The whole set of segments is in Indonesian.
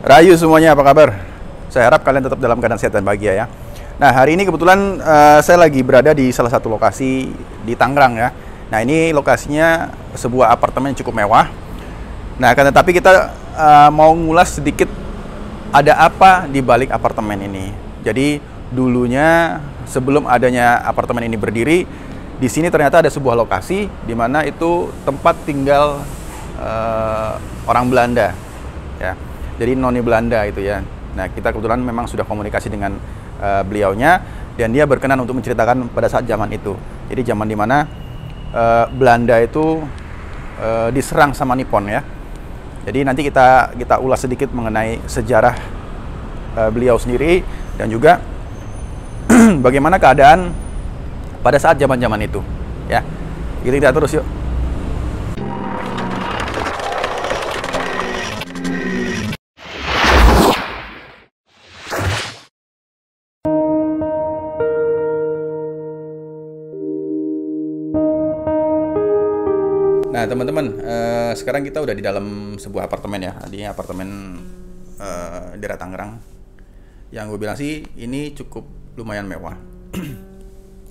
Rayu semuanya, apa kabar? Saya harap kalian tetap dalam keadaan sehat dan bahagia ya. Nah, hari ini kebetulan saya lagi berada di salah satu lokasi di Tangerang ya. Nah, ini lokasinya sebuah apartemen yang cukup mewah. Nah, akan tetapi kita mau ngulas sedikit ada apa di balik apartemen ini. Jadi, dulunya sebelum adanya apartemen ini berdiri, di sini ternyata ada sebuah lokasi di mana itu tempat tinggal orang Belanda ya. Jadi noni Belanda itu ya. Nah, kita kebetulan memang sudah komunikasi dengan beliaunya dan dia berkenan untuk menceritakan pada saat zaman itu. Jadi zaman dimana Belanda itu diserang sama Nippon ya. Jadi nanti kita ulas sedikit mengenai sejarah beliau sendiri dan juga bagaimana keadaan pada saat zaman-zaman itu ya. Kita terus yuk. Nah teman-teman, sekarang kita udah di dalam sebuah apartemen ya, di apartemen daerah Tangerang. Yang gue bilang sih ini cukup lumayan mewah.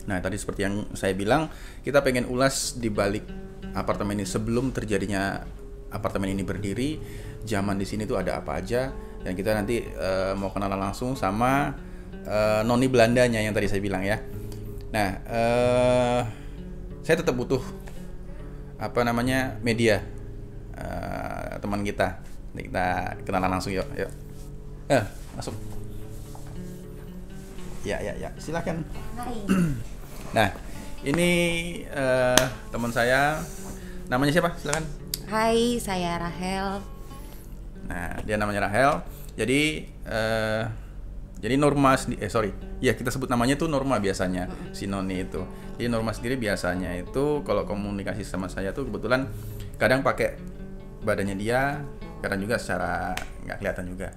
Nah tadi seperti yang saya bilang, kita pengen ulas di balik apartemen ini sebelum terjadinya apartemen ini berdiri, zaman di sini tuh ada apa aja, dan kita nanti mau kenalan langsung sama noni Belandanya yang tadi saya bilang ya. Nah saya tetap butuh media teman kita. Nanti kita kenalan langsung yuk. Masuk. Ya, silakan. Hai. Nah, ini teman saya, namanya siapa? Silakan. Hai, saya Rahel. Nah, dia namanya Rahel. Jadi Norma kita sebut namanya tuh Norma biasanya, si Noni itu. Jadi Norma sendiri biasanya itu kalau komunikasi sama saya tuh kebetulan kadang pakai badannya dia, kadang juga secara nggak kelihatan juga.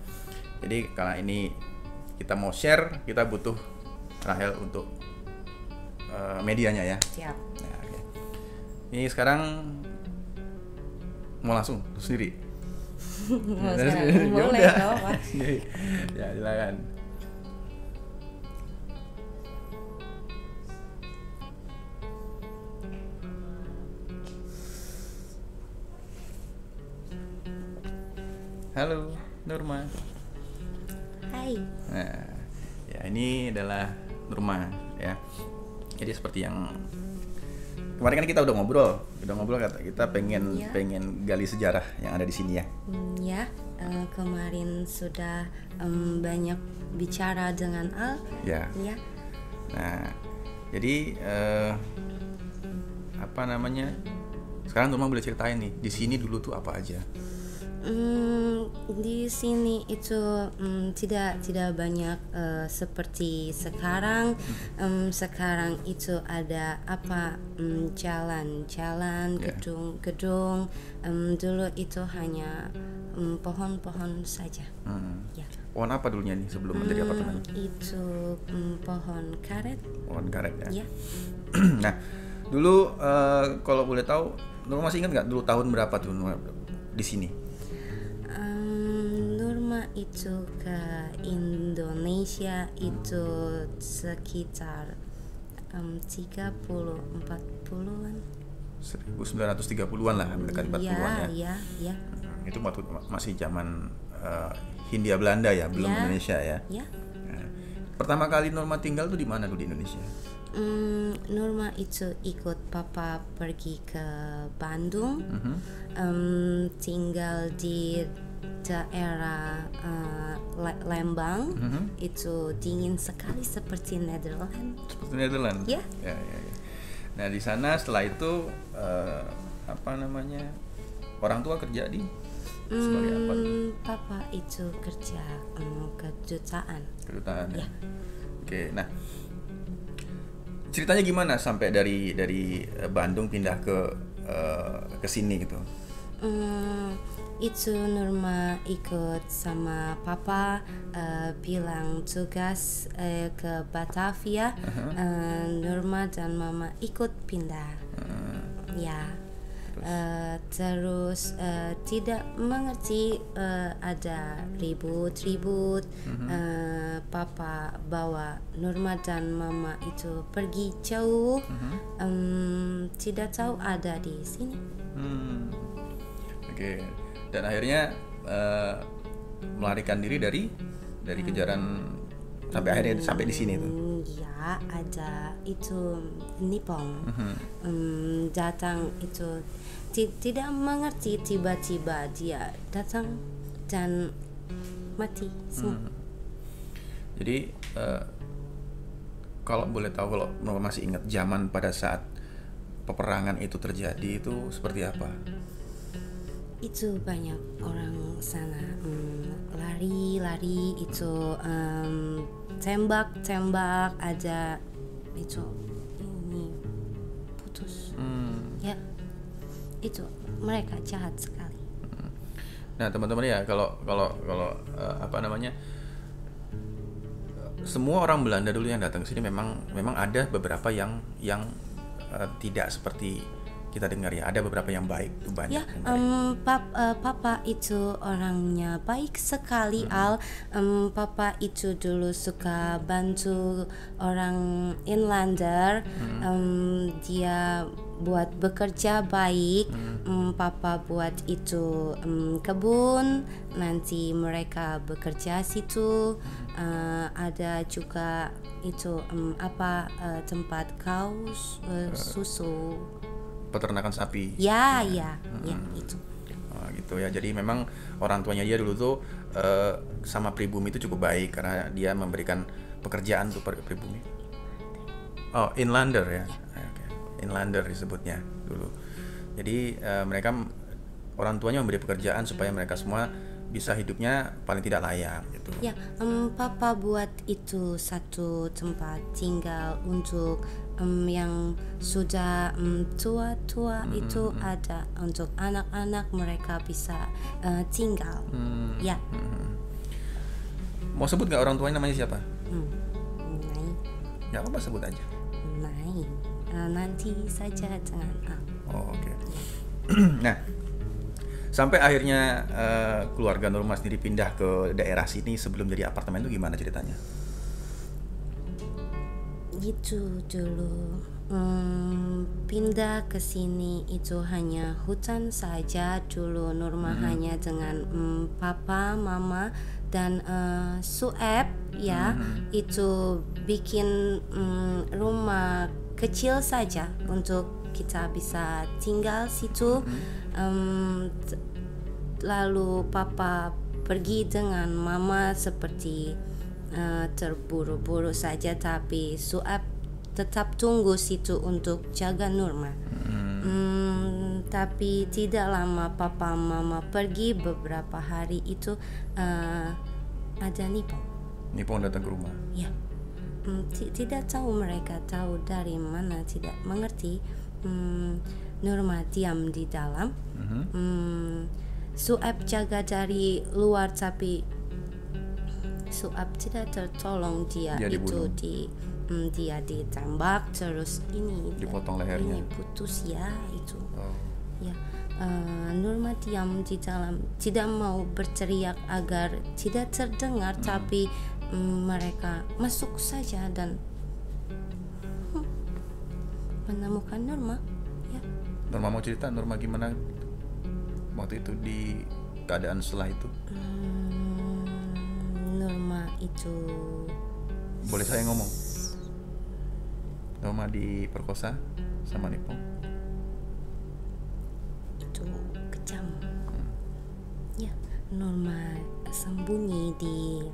Jadi karena ini kita mau share, kita butuh Rahel untuk medianya ya. Siap. Nah, okay. Ini sekarang mau langsung sendiri. Boleh dong, Mas. Ya, silakan. Halo, Norma. Hai. Nah, ya ini adalah Norma ya. Jadi seperti yang kemarin kan kita udah ngobrol kita pengen gali sejarah yang ada di sini ya. Kemarin sudah banyak bicara dengan Al. Ya. Nah, jadi sekarang Norma boleh ceritain nih di sini dulu tuh apa aja? Di sini itu tidak banyak seperti sekarang. Sekarang itu ada jalan-jalan, gedung-gedung. Dulu itu hanya pohon-pohon saja. Ya. Pohon apa dulunya nih sebelum menjadi apartemen? Itu pohon karet. Pohon karet ya. Ya. Nah, dulu kalau boleh tahu, Norma masih ingat nggak dulu tahun berapa tuh Norma di sini? Norma itu ke Indonesia itu sekitar 30-40-an. 1930-an lah, mendekati 40-an ya. Ya. Itu waktu masih zaman Hindia Belanda ya, belum Indonesia ya. Ya. Nah, pertama kali Norma tinggal tuh di mana tuh di Indonesia? Norma itu ikut papa pergi ke Bandung, tinggal di daerah Lembang. Itu dingin sekali seperti Netherlands. Seperti Netherlands. Ya. Ya. Nah di sana setelah itu orang tua kerja di sebagai apa? Papa itu kerja kedutaan. Kedutaan ya. Ya. Oke, nah ceritanya gimana sampai dari Bandung pindah ke sini gitu? Itu Norma ikut sama papa bilang tugas ke Batavia. Norma dan mama ikut pindah. Ya. terus tidak mengerti ada ribut-ribut. Papa bawa Norma dan Mama itu pergi jauh. Tidak tahu ada di sini. Oke. Dan akhirnya melarikan diri dari kejaran sampai akhirnya sampai di sini tuh. Ya, ada itu Nippon datang itu tidak mengerti, tiba-tiba dia datang dan mati semua. Jadi kalau boleh tahu, kalau Norma masih ingat zaman pada saat peperangan itu terjadi itu seperti apa? Itu banyak orang sana lari-lari itu tembak aja itu ini putus. Ya, itu mereka jahat sekali. Nah teman-teman ya, kalau apa namanya, semua orang Belanda dulu yang datang ke sini memang ada beberapa yang tidak seperti kita dengar ya. Ada beberapa yang baik, itu banyak. Ya, papa itu orangnya baik sekali. Papa itu dulu suka bantu orang inlander. Dia buat bekerja baik. Papa buat itu kebun, nanti mereka bekerja situ. Ada juga itu tempat kaos susu, peternakan sapi. Ya, itu. Gitu ya. Jadi memang orang tuanya dia dulu tuh sama pribumi itu cukup baik karena dia memberikan pekerjaan untuk pribumi. Oh, inlander ya. Okay. Inlander disebutnya dulu. Jadi mereka orang tuanya memberi pekerjaan supaya mereka semua bisa hidupnya paling tidak layak gitu. Ya, papa buat itu satu tempat tinggal untuk yang sudah tua-tua itu ada untuk anak-anak mereka bisa tinggal. Ya. Mau sebut nggak orang tuanya namanya siapa? Nai. Nggak apa-apa, sebut aja. Nai. Nanti saja jangan. Oh, oke. Nah, sampai akhirnya keluarga Norma sendiri pindah ke daerah sini sebelum jadi apartemen itu gimana ceritanya? Itu dulu pindah ke sini itu hanya hutan saja dulu. Norma hanya dengan papa, mama dan Sueb ya. Itu bikin rumah kecil saja untuk kita bisa tinggal situ. Lalu papa pergi dengan mama seperti terburu-buru saja, tapi Sueb tetap tunggu situ untuk jaga Norma. Tapi tidak lama papa mama pergi, beberapa hari itu ada Nippon datang ke rumah. Ya, tidak tahu mereka tahu dari mana, tidak mengerti. Norma diam di dalam. Sueb jaga dari luar, tapi Sueb tidak tertolong. Dia itu dia ditembak, terus ini dipotong lehernya. Ini putus ya itu. Ya, Norma diam di dalam, tidak mau berteriak agar tidak terdengar, tapi mereka masuk saja dan menemukan Norma. Ya. Norma mau cerita, Norma gimana waktu itu di keadaan setelah itu? Norma itu, boleh saya ngomong? Norma diperkosa sama Nippon. Itu kejam. Ya, Norma sembunyi di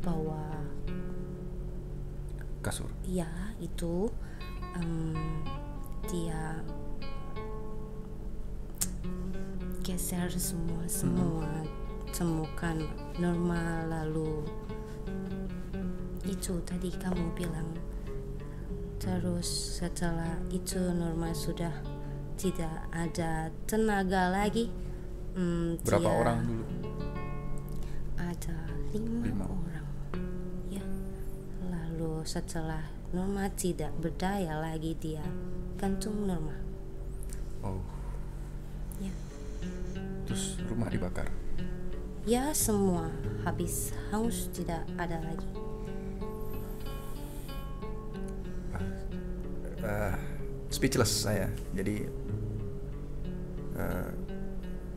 bawah kasur. Ya, itu dia geser semua temukan Norma. Lalu itu tadi kamu bilang, terus setelah itu Norma sudah tidak ada tenaga lagi. Berapa orang dulu? Ada 5 orang. Ya. Lalu setelah Norma tidak berdaya lagi, dia gantung Norma. Oh. terus rumah dibakar. Ya, semua habis hangus, tidak ada lagi. Speechless saya. Jadi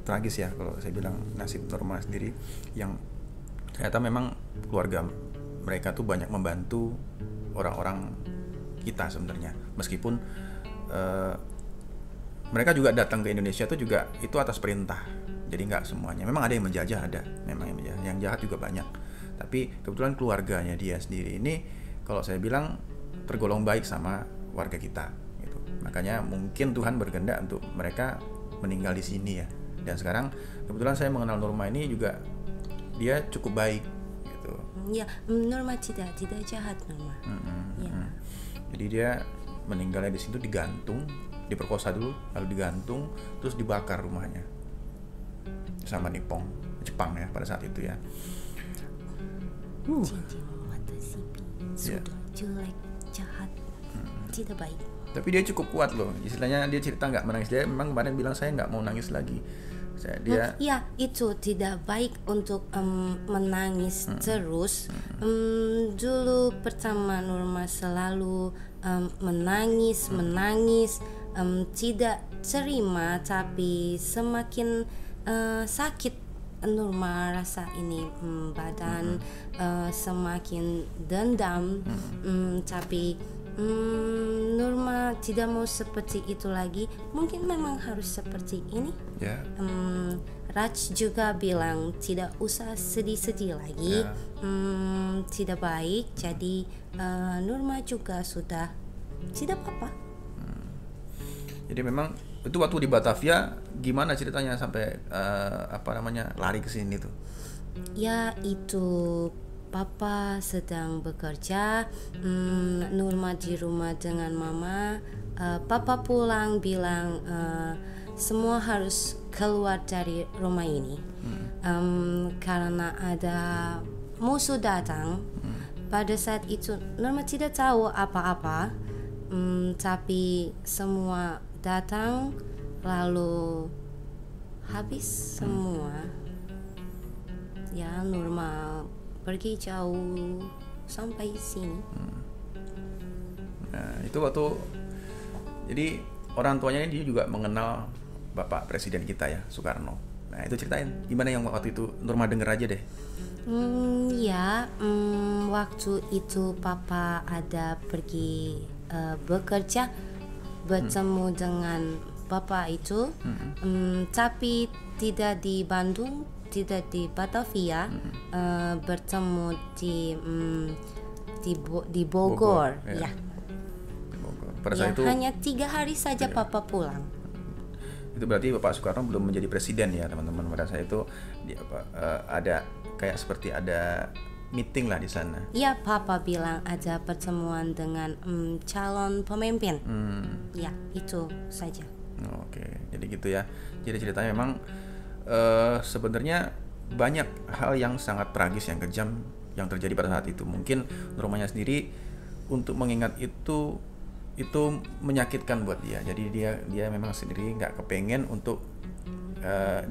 tragis ya kalau saya bilang nasib Norma sendiri, yang ternyata memang keluarga mereka tuh banyak membantu orang-orang kita sebenarnya, meskipun mereka juga datang ke Indonesia tuh juga itu atas perintah. Jadi nggak semuanya, memang ada yang menjajah, ada memang yang menjajah, yang jahat juga banyak. Tapi kebetulan keluarganya dia sendiri ini, kalau saya bilang tergolong baik sama warga kita gitu. Makanya mungkin Tuhan berkehendak untuk mereka meninggal di sini ya. Dan sekarang kebetulan saya mengenal Norma ini juga, dia cukup baik gitu. Ya, Norma tidak jahat, Norma. Ya. Jadi dia meninggalnya di situ, digantung, diperkosa dulu, lalu digantung, terus dibakar rumahnya sama Nippon, Jepang ya pada saat itu ya. Cincin mata sipi sudah jelek, jahat, tidak baik. Tapi dia cukup kuat loh, istilahnya dia cerita nggak menangis. Dia memang kemarin bilang saya nggak mau nangis lagi. Ya, itu tidak baik untuk menangis terus. Dulu pertama Norma selalu menangis, tidak terima, tapi semakin sakit Norma rasa ini, badan semakin dendam, tapi Norma tidak mau seperti itu lagi. Mungkin memang harus seperti ini. Yeah. Raj juga bilang tidak usah sedih-sedih lagi. Tidak baik. Jadi Norma juga sudah tidak apa-apa. Jadi memang itu waktu di Batavia gimana ceritanya sampai lari ke sini tuh? Ya, itu Papa sedang bekerja, Norma di rumah dengan Mama. Papa pulang bilang semua harus keluar dari rumah ini, karena ada musuh datang. Pada saat itu Norma tidak tahu apa-apa, tapi semua datang lalu habis semua. Ya, Norma pergi jauh sampai sini. Nah, itu waktu, jadi orang tuanya ini dia juga mengenal Bapak Presiden kita ya, Soekarno. Nah, itu ceritain gimana yang waktu itu Norma denger aja deh. Waktu itu Papa ada pergi bekerja, bertemu dengan Bapak itu, tapi tidak di Bandung, tidak di Batavia, bertemu di Bogor, ya. Di Bogor. Pada saat itu hanya 3 hari saja Papa pulang. Itu berarti Bapak Soekarno belum menjadi presiden ya teman-teman. Pada saat itu ada kayak seperti ada meeting lah di sana. Ya, Papa bilang ada pertemuan dengan calon pemimpin. Ya, itu saja. Oke, jadi gitu ya. Jadi ceritanya memang sebenarnya banyak hal yang sangat tragis, yang kejam yang terjadi pada saat itu. Mungkin Normanya sendiri untuk mengingat itu menyakitkan buat dia. Jadi dia memang sendiri nggak kepengen untuk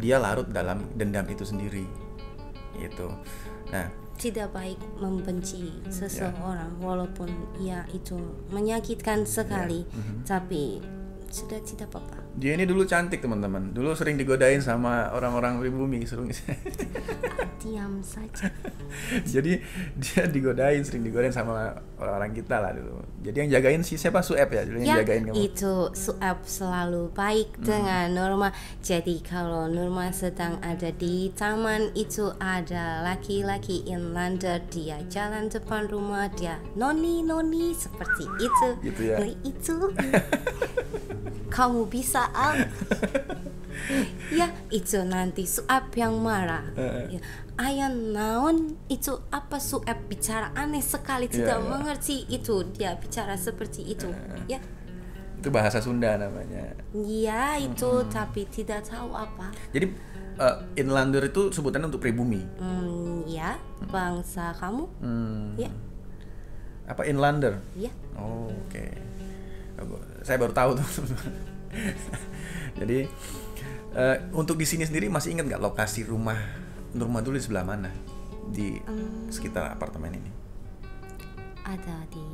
dia larut dalam dendam itu sendiri. Gitu. Nah, tidak baik membenci seseorang, walaupun ya itu menyakitkan sekali, tapi sudah tidak apa-apa. Dia ini dulu cantik teman-teman, dulu sering digodain sama orang-orang pribumi, Diam saja. Jadi dia sering digodain sama orang-orang kita lah dulu. Jadi yang jagain siapa, Sueb ya, dulu yang jagain kamu. Itu Sueb selalu baik dengan Norma. Jadi kalau Norma sedang ada di taman, itu ada laki-laki inlander, dia jalan depan rumah, dia noni seperti itu. Gitu ya. Itu kamu bisa ya, itu nanti Sueb yang marah. Ya, ayah naon itu apa, Sueb bicara aneh sekali, tidak mengerti itu, dia bicara seperti itu. Ya, itu bahasa Sunda namanya. Ya, itu tapi tidak tahu apa. Jadi inlander itu sebutannya untuk pribumi. Ya, bangsa kamu. Ya. Apa inlander? Ya. Oh, oke. Saya baru tahu tuh. Jadi Untuk di sini sendiri masih ingat nggak lokasi rumah Nurma dulu di sebelah mana di sekitar apartemen ini? Ada di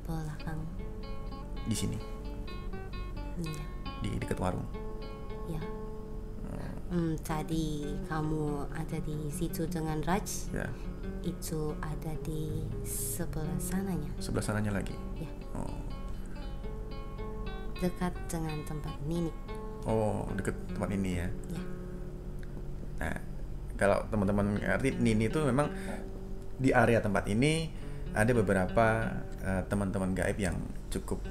belakang. Di sini, Iya. di dekat warung. Ya. Tadi kamu ada di situ dengan Raj. Ya, Itu ada di sebelah sananya. sebelah sananya lagi. Ya. Oh, Dekat dengan tempat Nini. oh dekat tempat ini ya. Ya. Nah, kalau teman-teman ngerti, Nini itu memang di area tempat ini ada beberapa teman-teman gaib yang cukup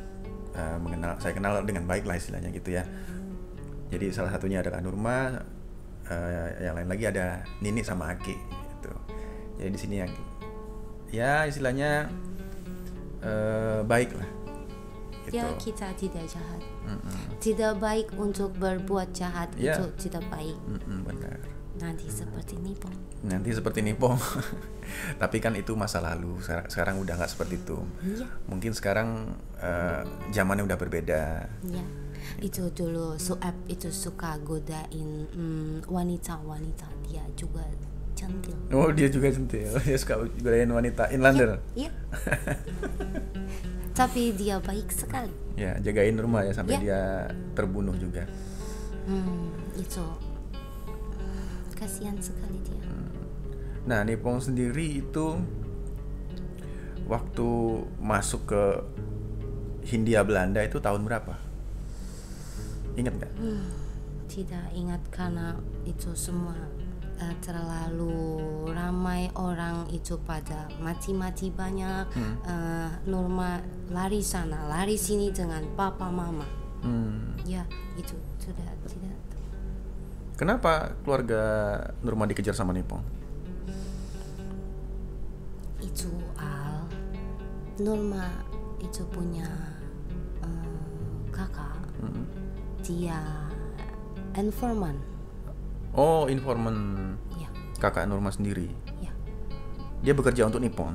saya kenal dengan baik lah istilahnya gitu ya. Jadi salah satunya adalah Nurma, yang lain lagi ada Nini sama Aki gitu. Jadi di sini yang ya istilahnya baik lah. Gitu. Ya, kita tidak jahat. Tidak baik untuk berbuat jahat. Ya. Itu tidak baik. Benar. Nanti seperti Nipong. Nanti seperti Nipong. Tapi kan itu masa lalu. Sekarang udah nggak seperti itu. Ya. Mungkin sekarang zamannya udah berbeda. Ya. Itu dulu Sueb itu suka godain wanita-wanita. Dia juga centil. Oh, dia juga centil. Dia suka godain wanita inlander. Iya. Tapi dia baik sekali. Ya, jagain rumah ya sampai Ya. dia terbunuh juga. Itu kasihan sekali dia. Nah, Nipong sendiri itu waktu masuk ke Hindia Belanda itu tahun berapa? Ingat nggak? Tidak ingat karena itu semua terlalu ramai orang itu pada mati-mati banyak. Nurma lari sana, lari sini dengan papa mama. Ya, itu sudah tidak. Kenapa keluarga Nurma dikejar sama Nipong? Itu Nurma itu punya kakak. Dia informan. Oh, informan Ya, kakak Nurma sendiri. ya. Dia bekerja untuk Nippon.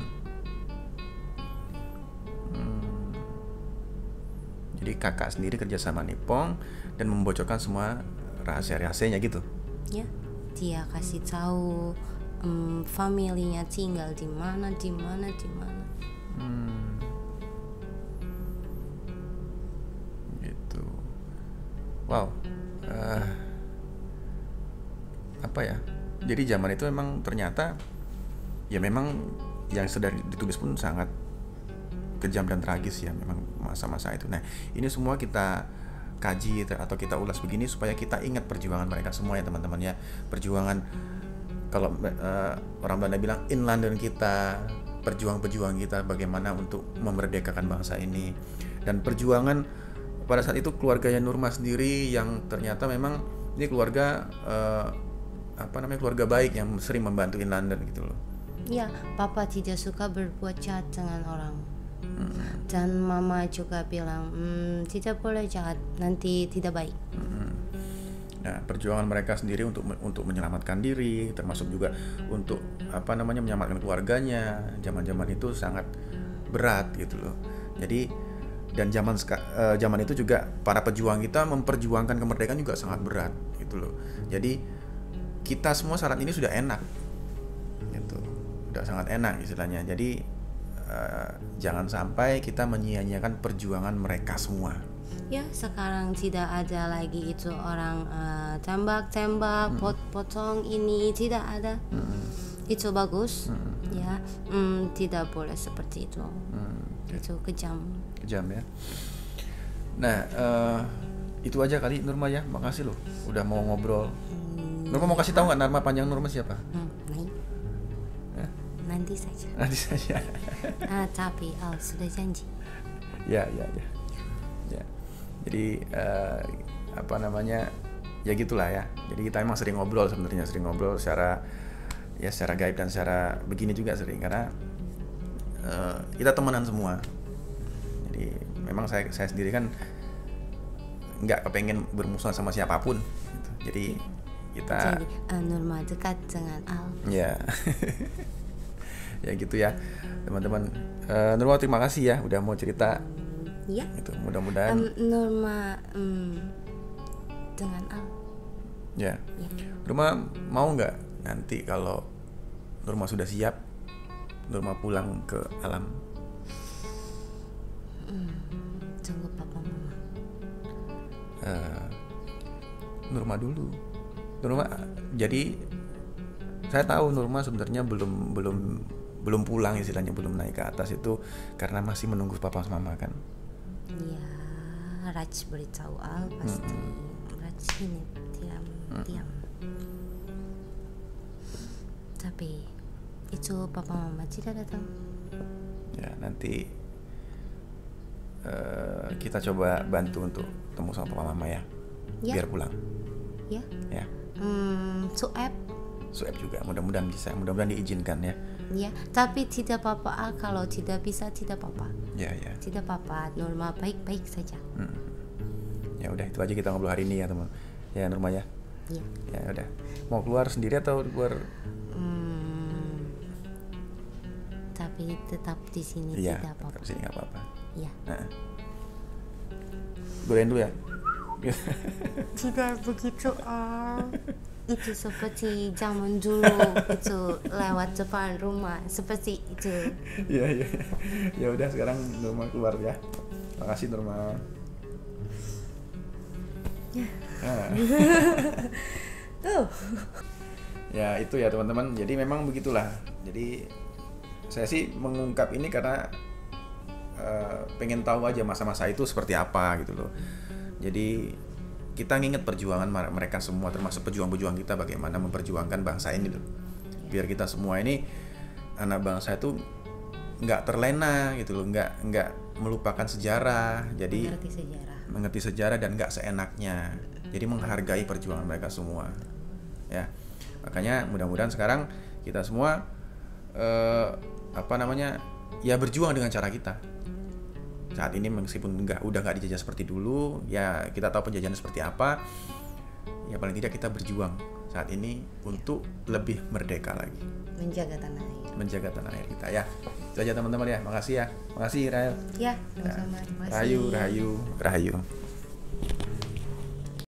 Jadi kakak sendiri kerja sama Nippon dan membocorkan semua rahasia-rahasianya gitu. Ya, dia kasih tahu familinya tinggal di mana. Gitu. Wow. Apa ya? Jadi zaman itu memang ternyata ya memang yang sedang ditulis pun sangat kejam dan tragis ya memang masa-masa itu. Nah, ini semua kita kaji atau kita ulas begini supaya kita ingat perjuangan mereka semua ya teman-teman ya. Perjuangan kalau orang Belanda bilang inlander kita, perjuangan kita bagaimana untuk memerdekakan bangsa ini. Dan perjuangan pada saat itu keluarganya Nurma sendiri yang ternyata memang ini keluarga keluarga baik yang sering membantu inlander gitu loh. Ya, papa tidak suka berbuat jahat dengan orang. Dan mama juga bilang tidak boleh jahat, nanti tidak baik. Nah, perjuangan mereka sendiri untuk menyelamatkan diri, termasuk juga untuk menyelamatkan keluarganya, zaman itu sangat berat gitu loh. Jadi dan zaman itu juga para pejuang kita memperjuangkan kemerdekaan juga sangat berat gitu loh. Jadi kita semua saat ini sudah enak, gitu, sudah sangat enak istilahnya. Jadi jangan sampai kita menyia-nyiakan perjuangan mereka semua. Ya, sekarang tidak ada lagi itu orang tembak-tembak, potong ini tidak ada. Itu bagus. Ya, tidak boleh seperti itu. Itu kejam. Kejam ya. Nah, itu aja kali Nurma ya. Makasih loh, udah mau ngobrol. Nurma mau kasih tahu nggak nama panjang Nurma siapa? Nanti saja. Nanti saja. Tapi sudah janji. Ya. Jadi ya gitulah ya. Jadi kita emang sering ngobrol secara gaib dan secara begini juga sering karena kita temenan semua. Jadi memang saya sendiri kan nggak kepengen bermusuhan sama siapapun. Gitu. Jadi kita. Jadi Nurma dekat dengan Al. Ya. Ya gitu ya teman-teman. Nurma terima kasih ya udah mau cerita. Ya. Itu mudah-mudahan Nurma dengan Al. Ya. Ya. Nurma mau nggak nanti kalau Nurma sudah siap, Nurma pulang ke alam? Tunggu papa mama. Nurma dulu. Nurma, jadi saya tahu Nurma sebenarnya belum pulang, istilahnya belum naik ke atas itu karena masih menunggu papa sama mama kan. Ya, Raj beritahu Al pasti. Raj ini diam. Tapi itu papa mama tidak datang. Ya, nanti kita coba bantu untuk ketemu sama papa mama ya. Ya. Biar pulang. Ya. Ya. Suap juga mudah-mudahan bisa, mudah-mudahan diizinkan ya. ya, tapi tidak apa-apa Al, kalau tidak bisa tidak apa-apa. Ya. Tidak apa-apa, Nurma baik-baik saja. Ya udah, itu aja kita ngobrol hari ini ya teman. Ya Nurma ya. Ya. Ya udah. Mau keluar sendiri atau keluar? Tapi tetap di sini Iya, tidak apa-apa. di sini nggak apa-apa. Ya. Godain dulu ya. Tidak begitu Al. Itu seperti zaman dulu itu lewat depan rumah seperti itu. Iya. Ya udah, sekarang Nurma keluar ya. Makasih Nurma. Ya itu ya teman-teman. Jadi memang begitulah. Jadi saya sih mengungkap ini karena pengen tahu aja masa-masa itu seperti apa gitu loh. Jadi kita nginget perjuangan mereka semua, termasuk pejuang-pejuang kita, bagaimana memperjuangkan bangsa ini loh. Biar kita semua ini anak bangsa itu nggak terlena gitu loh, nggak melupakan sejarah. Jadi mengerti sejarah dan nggak seenaknya. Jadi menghargai perjuangan mereka semua. Ya, makanya mudah-mudahan sekarang kita semua ya berjuang dengan cara kita. Saat ini meskipun udah nggak dijajah seperti dulu, ya kita tahu penjajahan seperti apa. Ya paling tidak kita berjuang saat ini untuk lebih merdeka lagi. Menjaga tanah air kita ya. Itu aja teman-teman ya. Makasih ya. Makasih Rahel. Ya, sama-sama. Rahayu.